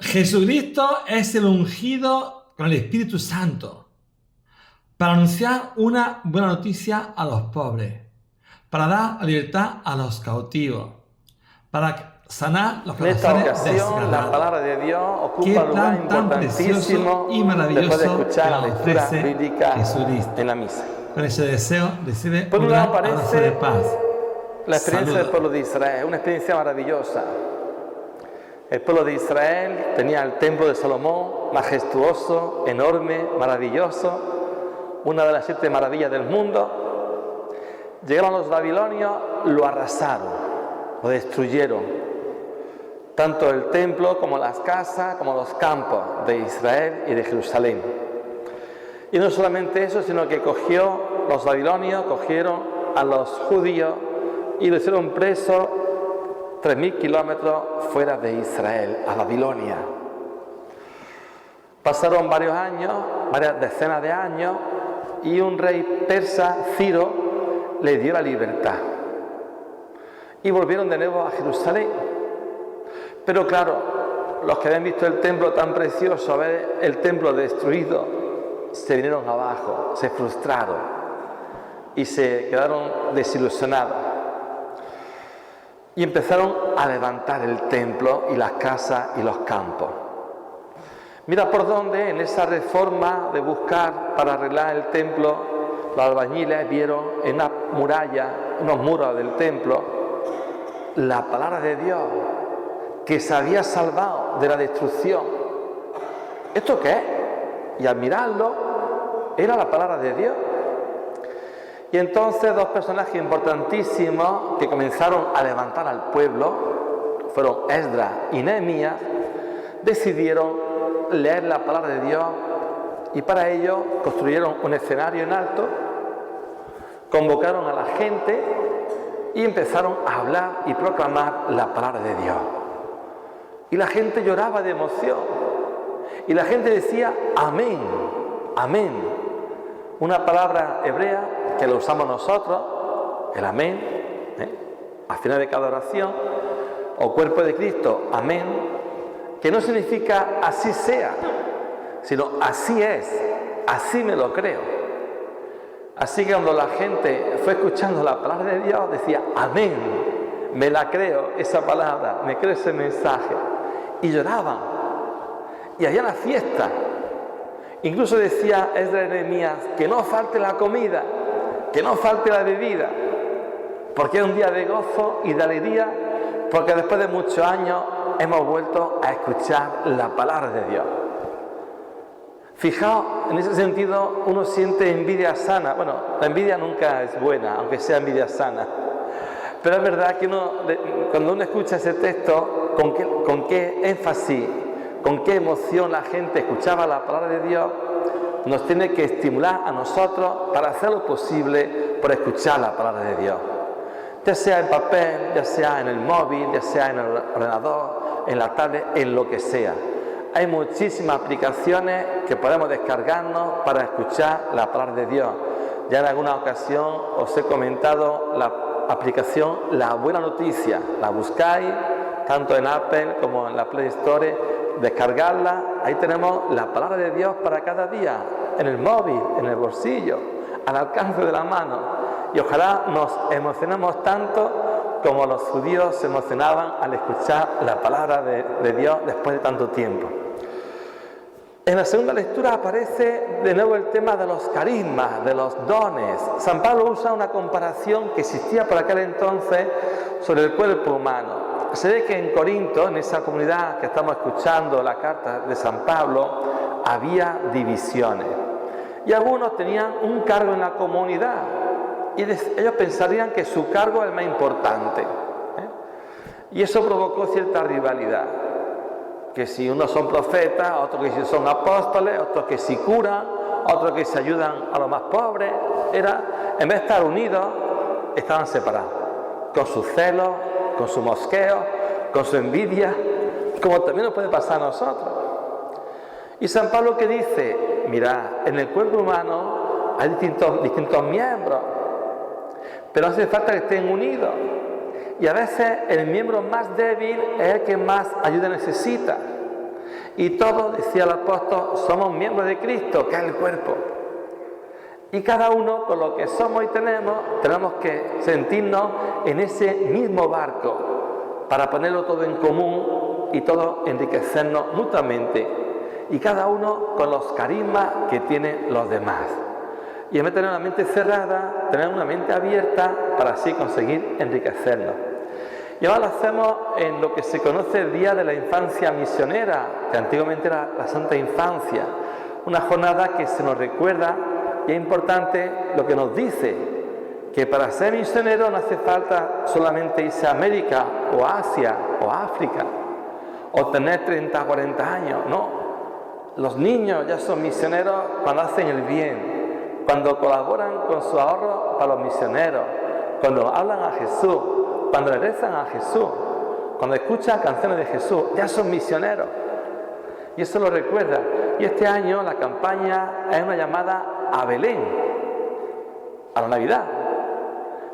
Jesucristo es el ungido con el Espíritu Santo para anunciar una buena noticia a los pobres, para dar libertad a los cautivos, para sanar los En esta corazones ocasión, la palabra desgarrados. de Dios Qué ocupa un lugar plan tan precioso importantísimo y después de maravilloso escuchar que la nos lectura ofrece bíblica Jesucristo. en la misa. Con ese deseo, recibe Por un un lado gran abrazo de aparece paz. la experiencia del Saludos. pueblo de Israel, una experiencia maravillosa. El pueblo de Israel tenía el templo de Salomón, majestuoso, enorme, maravilloso, una de las 7 maravillas del mundo. Llegaron los babilonios, lo arrasaron, lo destruyeron. Tanto el templo como las casas, como los campos de Israel y de Jerusalén. Y no solamente eso, sino que los babilonios cogieron a los judíos y lo hicieron presos 3.000 kilómetros fuera de Israel, a Babilonia. Pasaron varios años, varias decenas de años, y un rey persa, Ciro, le dio la libertad. Y volvieron de nuevo a Jerusalén. Pero claro, los que habían visto el templo tan precioso, ver el templo destruido, se vinieron abajo, se frustraron y se quedaron desilusionados. Y empezaron a levantar el templo y las casas y los campos. Mira por dónde en esa reforma de buscar para arreglar el templo, los albañiles vieron en una muralla, unos muros del templo, la palabra de Dios que se había salvado de la destrucción. ¿Esto qué es? Y al mirarlo, era la palabra de Dios. Y entonces 2 personajes importantísimos que comenzaron a levantar al pueblo, fueron Esdras y Nehemías, decidieron leer la palabra de Dios y para ello construyeron un escenario en alto, convocaron a la gente y empezaron a hablar y proclamar la palabra de Dios. Y la gente lloraba de emoción y la gente decía amén, amén, una palabra hebrea que lo usamos nosotros, el amén, al final de cada oración, o cuerpo de Cristo, amén, que no significa así sea, sino así es, así me lo creo. Así que cuando la gente fue escuchando la palabra de Dios, decía, amén, me la creo, esa palabra, me creo ese mensaje. Y lloraban, y había la fiesta. Incluso decía Esdras y Nehemías, que no falte la comida, que no falte la bebida, porque es un día de gozo y de alegría, porque después de muchos años hemos vuelto a escuchar la palabra de Dios. Fijaos, en ese sentido uno siente envidia sana. Bueno, la envidia nunca es buena, aunque sea envidia sana. Pero es verdad que cuando uno escucha ese texto, con qué énfasis, con qué emoción la gente escuchaba la palabra de Dios, nos tiene que estimular a nosotros para hacer lo posible por escuchar la palabra de Dios. Ya sea en papel, ya sea en el móvil, ya sea en el ordenador, en la tablet, en lo que sea. Hay muchísimas aplicaciones que podemos descargarnos para escuchar la palabra de Dios. Ya en alguna ocasión os he comentado la aplicación La Buena Noticia. La buscáis tanto en Apple como en la Play Store, descargarla. Ahí tenemos la palabra de Dios para cada día, en el móvil, en el bolsillo, al alcance de la mano. Y ojalá nos emocionemos tanto como los judíos se emocionaban al escuchar la palabra de Dios después de tanto tiempo. En la segunda lectura aparece de nuevo el tema de los carismas, de los dones. San Pablo usa una comparación que existía por aquel entonces sobre el cuerpo humano. Se ve que en Corinto, en esa comunidad que estamos escuchando la carta de San Pablo, había divisiones. Y algunos tenían un cargo en la comunidad y ellos pensarían que su cargo es el más importante. Y eso provocó cierta rivalidad. Que si unos son profetas, otros que si son apóstoles, otros que si curan, otros que si ayudan a los más pobres. En vez de estar unidos, estaban separados. Con sus celos, con su mosqueo, con su envidia, como también nos puede pasar a nosotros. Y San Pablo que dice, mira, en el cuerpo humano hay distintos miembros, pero hace falta que estén unidos. Y a veces el miembro más débil es el que más ayuda necesita. Y todos, decía el apóstol, somos miembros de Cristo, que es el cuerpo. Y cada uno, con lo que somos y tenemos que sentirnos en ese mismo barco para ponerlo todo en común y todo enriquecernos mutuamente. Y cada uno con los carismas que tienen los demás. Y en vez de tener una mente cerrada, tener una mente abierta para así conseguir enriquecernos. Y ahora lo hacemos en lo que se conoce el Día de la Infancia Misionera, que antiguamente era la Santa Infancia. Una jornada que se nos recuerda, y es importante lo que nos dice, que para ser misionero no hace falta solamente irse a América, o a Asia, o a África, o tener 30 o 40 años, no. Los niños ya son misioneros cuando hacen el bien, cuando colaboran con su ahorro para los misioneros, cuando hablan a Jesús, cuando le rezan a Jesús, cuando escuchan canciones de Jesús, ya son misioneros. Y eso lo recuerda. Y este año la campaña es una llamada a Belén, a la Navidad,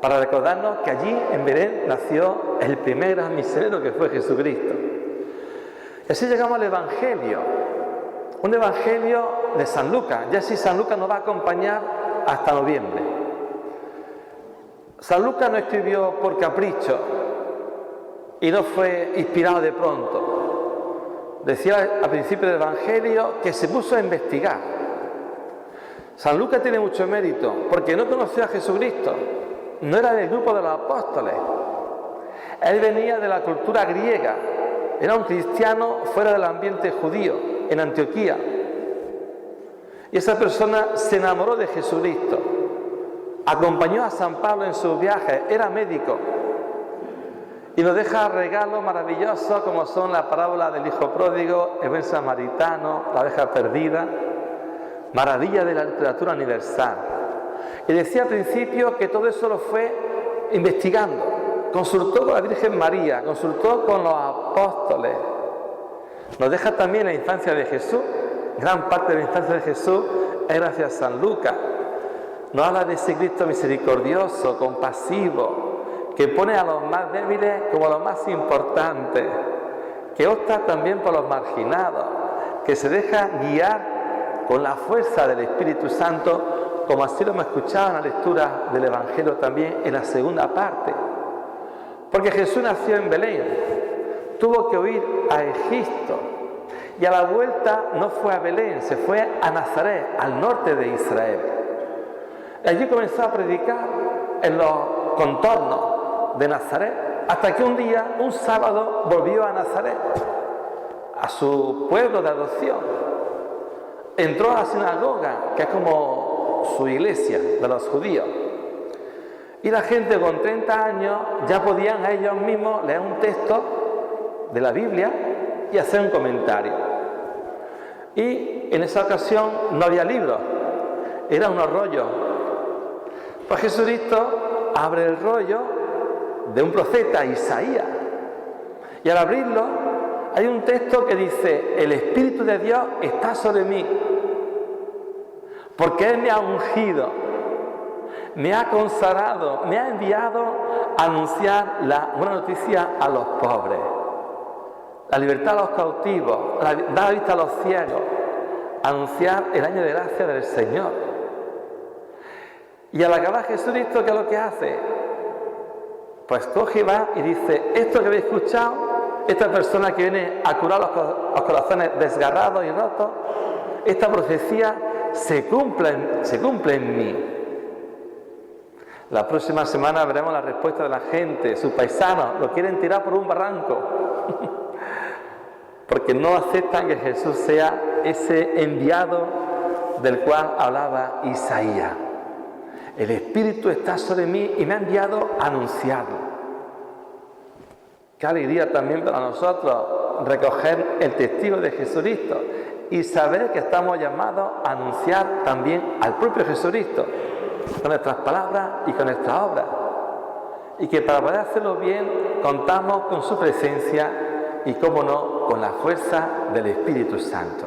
para recordarnos que allí en Belén nació el primer gran misionero, que fue Jesucristo. Y así llegamos al Evangelio, un Evangelio de San Lucas. Ya si San Lucas nos va a acompañar hasta noviembre. San Lucas no escribió por capricho y no fue inspirado de pronto. Decía al principio del Evangelio que se puso a investigar. San Lucas tiene mucho mérito porque no conoció a Jesucristo, no era del grupo de los apóstoles. Él venía de la cultura griega, era un cristiano fuera del ambiente judío, en Antioquía. Y esa persona se enamoró de Jesucristo. Acompañó a San Pablo en sus viajes, era médico. Y nos deja regalos maravillosos como son la parábola del hijo pródigo, el buen samaritano, la oveja perdida, maravilla de la literatura universal. Y decía al principio que todo eso lo fue investigando, consultó con la Virgen María, consultó con los apóstoles. Nos deja también la infancia de Jesús, gran parte de la infancia de Jesús es gracias a San Lucas. Nos habla de ese Cristo misericordioso, compasivo, que pone a los más débiles como los más importantes, que opta también por los marginados, que se deja guiar con la fuerza del Espíritu Santo, como así lo hemos escuchado en la lectura del Evangelio también en la segunda parte. Porque Jesús nació en Belén, tuvo que huir a Egipto y a la vuelta no fue a Belén, se fue a Nazaret, al norte de Israel. Allí comenzó a predicar en los contornos de Nazaret, hasta que un día, un sábado, volvió a Nazaret, a su pueblo de adopción. Entró a la sinagoga, que es como su iglesia de los judíos. Y la gente con 30 años ya podían a ellos mismos leer un texto de la Biblia y hacer un comentario. Y en esa ocasión no había libros, eran unos rollos. Pues Jesucristo abre el rollo de un profeta, Isaías, y al abrirlo hay un texto que dice: el Espíritu de Dios está sobre mí, porque Él me ha ungido, me ha consagrado, me ha enviado a anunciar la buena noticia a los pobres, la libertad a los cautivos, dar la vista a los ciegos, anunciar el año de gracia del Señor. Y al acabar Jesucristo, ¿qué es lo que hace? Pues coge y va y dice: esto que habéis escuchado, esta persona que viene a curar los corazones desgarrados y rotos, esta profecía se cumple en mí. La próxima semana veremos la respuesta de la gente. Sus paisanos lo quieren tirar por un barranco porque no aceptan que Jesús sea ese enviado del cual hablaba Isaías. El Espíritu está sobre mí y me ha enviado a anunciarlo. Qué alegría también para nosotros recoger el testigo de Jesucristo y saber que estamos llamados a anunciar también al propio Jesucristo con nuestras palabras y con nuestras obras. Y que para poder hacerlo bien contamos con su presencia y, cómo no, con la fuerza del Espíritu Santo.